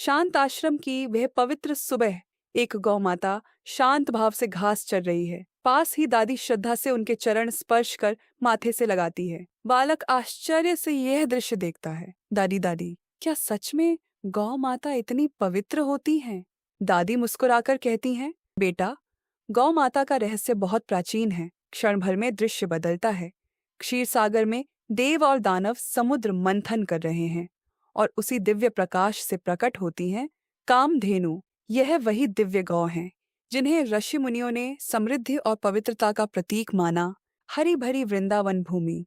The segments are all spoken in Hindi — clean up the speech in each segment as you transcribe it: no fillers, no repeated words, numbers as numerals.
शांत आश्रम की वह पवित्र सुबह। एक गौ माता शांत भाव से घास चर रही है। पास ही दादी श्रद्धा से उनके चरण स्पर्श कर माथे से लगाती है। बालक आश्चर्य से यह दृश्य देखता है। दादी दादी, क्या सच में गौ माता इतनी पवित्र होती हैं? दादी मुस्कुराकर कहती हैं, बेटा, गौ माता का रहस्य बहुत प्राचीन है। क्षण भर में दृश्य बदलता है। क्षीर सागर में देव और दानव समुद्र मंथन कर रहे हैं और उसी दिव्य प्रकाश से प्रकट होती हैं कामधेनु। यह वही दिव्य गौ हैं जिन्हें ऋषि मुनियों ने समृद्धि और पवित्रता का प्रतीक माना। हरी भरी वृंदावन भूमि,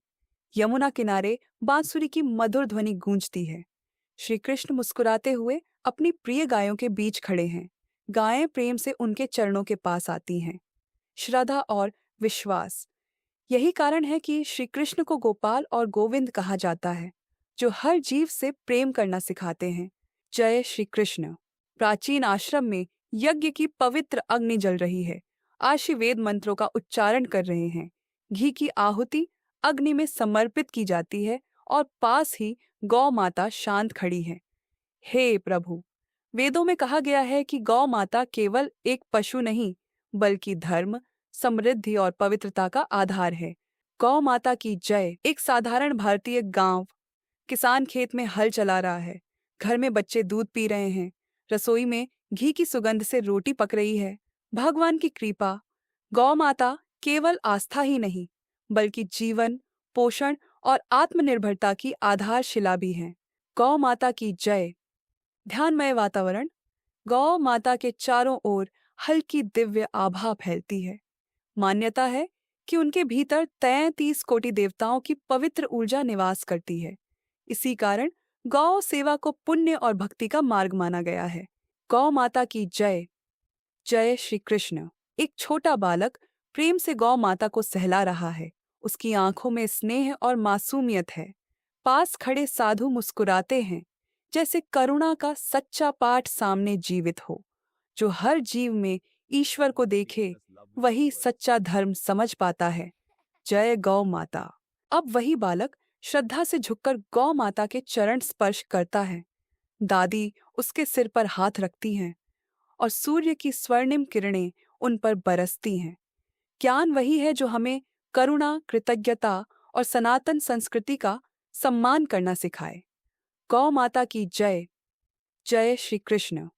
यमुना किनारे बांसुरी की मधुर ध्वनि गूंजती है। श्री कृष्ण मुस्कुराते हुए अपनी प्रिय गायों के बीच खड़े हैं। गायें प्रेम से उनके चरणों के पास आती हैं। श्रद्धा और विश्वास, यही कारण है कि श्री कृष्ण को गोपाल और गोविंद कहा जाता है, जो हर जीव से प्रेम करना सिखाते हैं। जय श्री कृष्ण। प्राचीन आश्रम में यज्ञ की पवित्र अग्नि जल रही है। आशीर्वेद मंत्रों का उच्चारण कर रहे हैं। घी की आहुति अग्नि में समर्पित की जाती है और पास ही गौ माता शांत खड़ी है। हे प्रभु, वेदों में कहा गया है कि गौ माता केवल एक पशु नहीं, बल्कि धर्म, समृद्धि और पवित्रता का आधार है। गौ माता की जय। एक साधारण भारतीय गांव। किसान खेत में हल चला रहा है। घर में बच्चे दूध पी रहे हैं। रसोई में घी की सुगंध से रोटी पक रही है। भगवान की कृपा। गौ माता केवल आस्था ही नहीं, बल्कि जीवन, पोषण और आत्मनिर्भरता की आधारशिला भी है। गौ माता की जय। ध्यानमय वातावरण। गौ माता के चारों ओर हल्की दिव्य आभा फैलती है। मान्यता है कि उनके भीतर 33 कोटि देवताओं की पवित्र ऊर्जा निवास करती है। इसी कारण गौ सेवा को पुण्य और भक्ति का मार्ग माना गया है। गौ माता की जय। जय श्री कृष्ण। एक छोटा बालक प्रेम से गौ माता को सहला रहा है। उसकी आंखों में स्नेह और मासूमियत है। पास खड़े साधु मुस्कुराते हैं, जैसे करुणा का सच्चा पाठ सामने जीवित हो। जो हर जीव में ईश्वर को देखे, वही सच्चा धर्म समझ पाता है। जय गौ माता। अब वही बालक श्रद्धा से झुककर गौ माता के चरण स्पर्श करता है। दादी उसके सिर पर हाथ रखती हैं और सूर्य की स्वर्णिम किरणें उन पर बरसती हैं। ज्ञान वही है जो हमें करुणा, कृतज्ञता और सनातन संस्कृति का सम्मान करना सिखाए। गौ माता की जय। जय श्री कृष्ण।